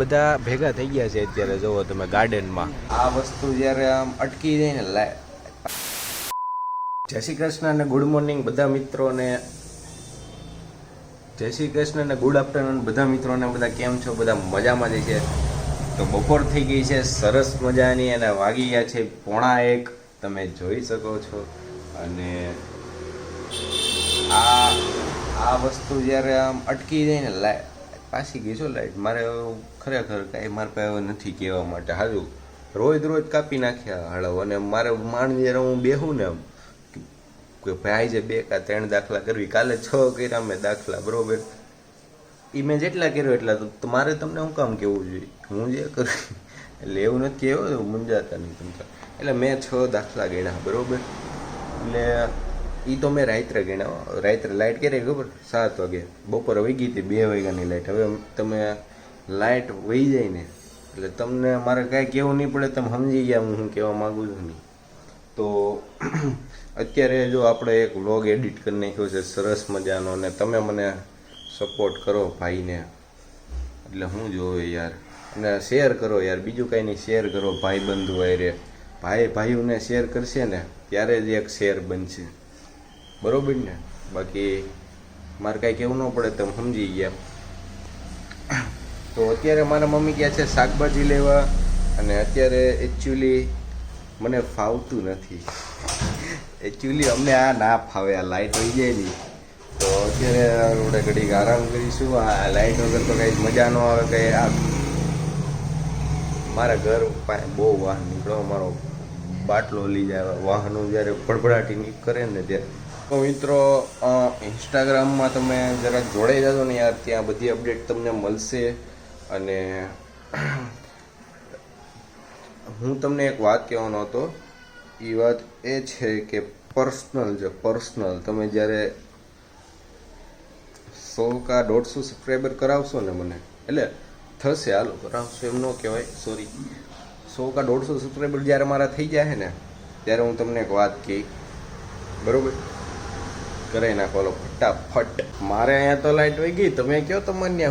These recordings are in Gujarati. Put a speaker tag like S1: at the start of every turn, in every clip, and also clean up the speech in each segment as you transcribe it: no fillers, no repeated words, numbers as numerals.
S1: બધા ભેગા થઈ ગયા છે અત્યારે. જોવો તમે ગાર્ડનમાં આ વસ્તુ જ્યારે આમ અટકી જાય ને જય શ્રી કૃષ્ણ અને ગુડ મોર્નિંગ બધા મિત્રોને. જય શ્રી કૃષ્ણ અને ગુડ આફ્ટરનૂન બધા મિત્રોને. બધા કેમ છો? બધા મજામાં જ છે. તો બપોર થઈ ગઈ છે સરસ મજાની અને વાગી ગયા છે 1:30. તમે જોઈ શકો છો. અને આ વસ્તુ જ્યારે આમ અટકી જાય ને પાછી ગઈ છો લાઈટ. મારે ખરેખર કાંઈ મારા પાસે નથી કહેવા માટે. હાજુ રોજ કાપી નાખ્યા હળવ. અને મારે માંડ જ્યારે હું બેહું ને કે ભાઈ જે 2 કે 3 દાખલા કરવી. કાલે 6 કર્યા મેં દાખલા, બરોબર. એ મેં જેટલા કર્યો એટલા તો મારે તમને શું કામ કહેવું જોઈએ? હું જે કરું એટલે એવું નથી કહેવું, મૂંઝાતા નહીં તમે. એટલે મેં 6 દાખલા ગણ્યા, બરોબર. એટલે એ તો મેં રાત્રે ગણ્યા. રાત્રે લાઇટ ક્યારે ખબર? 7 વાગે. બપોરે વહી ગઈ હતી 2 વાગ્યાની લાઇટ. હવે તમે લાઇટ વહી જાય ને એટલે તમને મારે કાંઈ કહેવું નહીં પડે. તમે સમજી ગયા હું શું કહેવા માગું છું નહીં. તો અત્યારે જો આપણે એક વ્લોગ એડિટ કરી નાખ્યો છે સરસ મજાનો. અને તમે મને સપોર્ટ કરો ભાઈને. એટલે હું જોવે યાર. અને શેર કરો યાર, બીજું કાંઈ નહીં. શેર કરો ભાઈ બંધુ આરે. ભાઈઓને શેર કરશે ને ત્યારે જ એક શેર બનશે, બરોબર ને? બાકી મારે કાંઈ કહેવું ન પડે, તમે સમજી ગયા. તો અત્યારે મારા મમ્મી ગયા છે શાકભાજી લેવા. અને અત્યારે એકચ્યુઅલી મને ફાવતું નથી. એકચ્યુઅલી અમને આ ના ફાવે. આ લાઇટ હોઈ જાય નહીં તો અત્યારે આપણે ઘડીક આરામ કરીશું. આ લાઇટ વગર તો કાંઈ મજા ન આવે. કંઈ આ મારા ઘર પાસે બહુ વાહન નીકળો. મારો બાટલો લઈ જાય વાહનો જ્યારે ભડભડાટી કરે ને ત્યારે. તો મિત્રો ઇન્સ્ટાગ્રામમાં તમે જરા જોડાઈ જજો ને યાર. ત્યાં બધી અપડેટ તમને મળશે. અને હું તમને એક વાત કહેવાનો હતો. એ વાત એ છે કે પર્સનલ તમે જ્યારે 100 કે 150 સબસ્ક્રાઈબર કરાવશો ને મને, એટલે થશે, હાલો કરાવશો એમ ન કહેવાય, સોરી. 100 કે 150 સબસ્ક્રાઈબર જ્યારે મારા થઈ જાય ને ત્યારે હું તમને એક વાત કહી, બરોબર? કરાવી નાખો ફટાફટ. મારે અહીંયા તો લાઇટ વહી ગઈ. તમે કહો તમને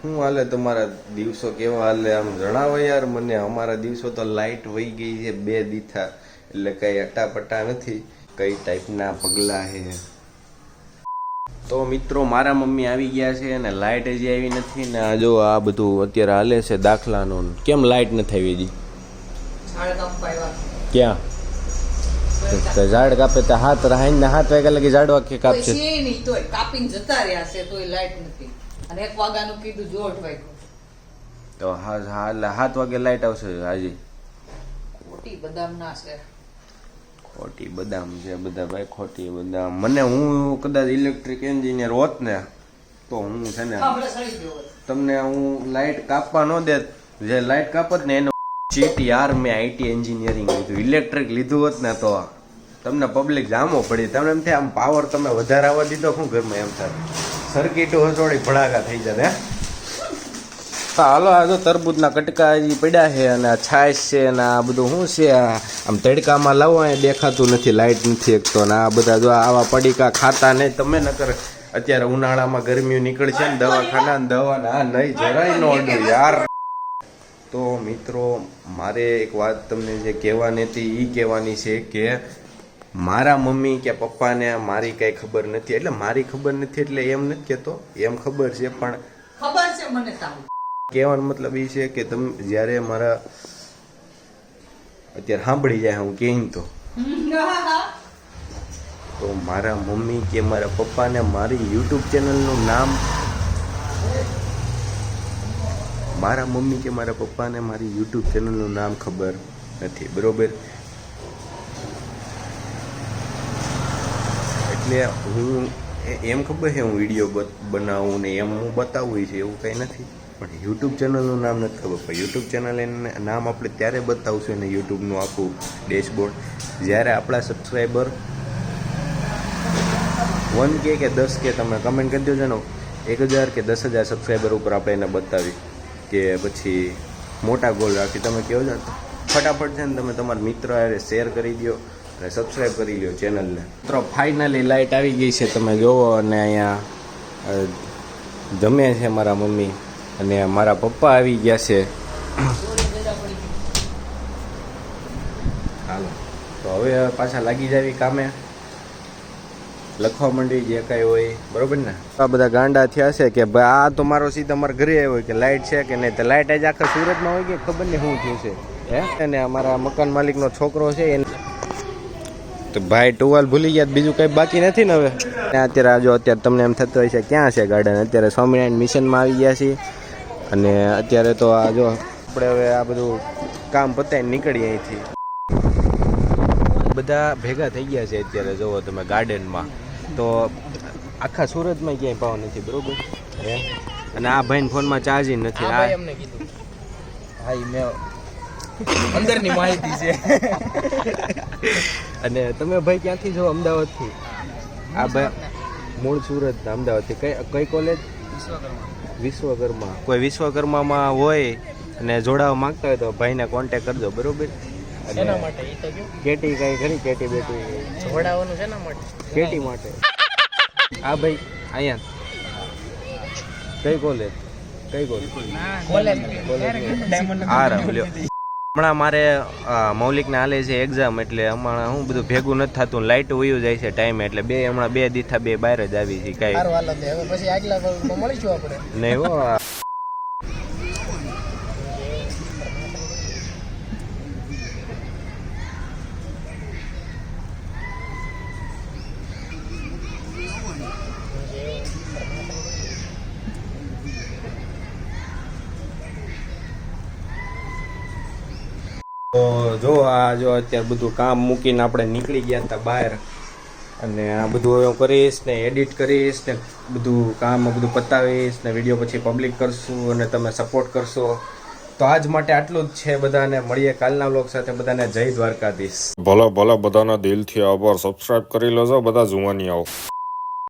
S1: શું હાલે તમારા દિવસો કેવા હાલે? આમ જણાવો યાર મને. અમારા દિવસો તો લાઇટ વહી ગઈ છે 2 દીથા. એટલે કંઈ અટાપટા નથી. કઈ ટાઈપના પગલાં છે. તો મિત્રો મારા મમ્મી આવી ગયા છે અને લાઇટ હજી આવી નથી. ને જો આ બધું અત્યારે હાલે છે દાખલાનો. કેમ લાઇટ નથી આવી હજી? ક્યાં ઝાડ કાપે તો હાથ રાહીને 7 વાગ્યા લગી ઝાડવા કે કાપશે
S2: નહીં. તોય કાપીને જતા રહ્યા છે તોય લાઇટ નથી. અને 1 વાગ્યાનું કીધું જોટ વાગ્યું
S1: તો હા 7 વાગે લાઇટ આવશે હાજી.
S2: ખોટી બદામ ના છે.
S1: ખોટી બદામ છે બધા ભાઈ, ખોટી બદામ. મને હું કદાચ ઇલેક્ટ્રિક એન્જિનિયર હોત ને તો હું છે ને તમને હું લાઇટ કાપવા ન દેત. જે લાઇટ કાપત ને એને CTR મેં આઈટી એન્જિનિયરિંગ લીધું. ઇલેક્ટ્રિક લીધું હોત ને તો તમને પબ્લિક જામો પડી. તમને એમ થાય આમ પાવર તમે વધારે આવવા દીધો શું ઘરમાં? એમ થાય સર્કિટો હસોડી ભડાકા થઈ જાય. હાલો આ જો તરબૂચના કટકા હજી પડ્યા છે. અને આ છાશ છે ને આ બધું શું છે? આમ તડકામાં લાવો અહીંયા દેખાતું નથી, લાઇટ નથી એક તો. ને આ બધા જો આવા પડીકા ખાતા નહીં તમે. નકર અત્યારે ઉનાળામાં ગરમીઓ નીકળશે ને દવાખાના દવાના નહીં જરાય નો અડું યાર. તો મિત્રો મારે એક વાત તમને જે કહેવાની હતી એ કહેવાની છે કે મારા મમ્મી કે પપ્પાને મારી કાંઈ ખબર નથી. એટલે મારી ખબર નથી એટલે એમ નથી કહેતો, એમ ખબર છે. પણ
S2: ખબર છે મને.
S1: કહેવાનો મતલબ એ છે કે તમે જ્યારે મારા અત્યારે સાંભળી જાય હું કહી તો મારા મમ્મી કે મારા પપ્પાને મારી યુટ્યુબ ચેનલનું નામ, મારા મમ્મી કે મારા પપ્પાને મારી યુટ્યુબ ચેનલનું નામ ખબર નથી, બરોબર? એટલે હું એમ ખબર છે હું વિડીયો બનાવું ને એમ હું બતાવું છે, એવું કંઈ નથી. પણ યુટ્યુબ ચેનલનું નામ નથી ખબર. પણ યુટ્યુબ ચેનલ એને નામ આપણે ત્યારે બતાવશું એને યુટ્યુબનું આખું ડેશબોર્ડ જ્યારે આપણા સબસ્ક્રાઈબર 1K કે 10K તમે કમેન્ટ કરી દેજો ને. 1000 કે 10,000 સબસ્ક્રાઈબર ઉપર આપણે એને બતાવી કે પછી મોટા ગોલ રાખી તમે કહો છો ફટાફટ છે ને તમે તમારા મિત્ર હારે શેર કરી દો અને સબસ્ક્રાઈબ કરી લો ચેનલને. મિત્રો ફાઇનલી લાઇટ આવી ગઈ છે તમે જોવો. અને અહીંયા જમે છે મારા મમ્મી. અને મારા પપ્પા આવી ગયા છે. હાલો તો હવે પાછા લાગી જાવી કામે, લખવા માંડી જે કાંઈ હોય, બરોબર ને. આ બધા ગાંડા થયા છે કે ભાઈ આ તો મારો સીધા અમારા ઘરે આવ્યો કે લાઇટ છે કે નહીં, તો લાઇટ આજે આખા સુરતમાં હોય કે ખબર નહીં શું થયું છે હે. અને અમારા મકાન માલિકનો છોકરો છે એને તો ભાઈ ટુવાલ ભૂલી ગયા, બીજું કંઈ બાકી નથી ને હવે. અત્યારે આજો અત્યારે તમને એમ થતું હોય છે ક્યાં છે ગાર્ડન, અત્યારે સ્વામિનારાયણ મિશનમાં આવી ગયા છીએ. અને અત્યારે તો આ જો આપણે હવે આ બધું કામ પતાવીને નીકળીએ અહીંથી. બધા ભેગા થઈ ગયા છે અત્યારે, જુઓ તમે ગાર્ડનમાં. તો આખા સુરતમાં ક્યાંય ભાવ નથી, બરોબર હે. અને આ ભાઈને ફોનમાં ચાર્જિંગ નથી. આ
S3: અમને કીધું ભાઈ મેં અંદરની માહિતી છે.
S1: અને તમે ભાઈ ક્યાંથી છો? અમદાવાદથી. આ ભાઈ મૂળ સુરત, અમદાવાદથી. કઈ કોલેજ? વિશ્વકર્મા. કોઈ વિશ્વકર્મામાં હોય અને જોડાવા માંગતા હોય તો ભાઈને કોન્ટેક કરજો, બરોબર.
S3: શેના માટે એ તો કયો?
S1: કેટી કઈ ઘણી કેટી બેટી
S3: જોડાવાનું શેના માટે?
S1: કેટી માટે. આ ભાઈ અહીંયા કઈ કોલેજ? કઈ કોલેજ?
S3: કોલેજ
S1: આ રહ્યો. હમણાં મારે મૌલિકને હાલે છે એક્ઝામ, એટલે હમણાં હું બધું ભેગું નથી થતું, લાઇટ વયું જાય છે ટાઈમે, એટલે હમણાં બે દીથા બે બહાર જ આવી છે. કાંઈ
S3: સારું હાલો હવે પછી આગલા વર્ગમાં મળીશું આપણે.
S1: નહીં હો. તો જો અત્યારે બધું કામ મૂકીને આપણે નીકળી ગયા હતા બહાર. અને આ બધું હવે હું કરીશ ને એડિટ કરીશ ને બધું કામ બધું પતાવીશ ને વિડીયો પછી પબ્લિક કરશું અને તમે સપોર્ટ કરશો. તો આજ માટે આટલું જ છે. બધાને મળીએ કાલના વ્લોગ સાથે. બધાને જય દ્વારકાધીશ.
S4: ભલે ભલે બધાના દિલથી આભાર. સબસ્ક્રાઇબ કરી લેજો બધા જુવાની આવો.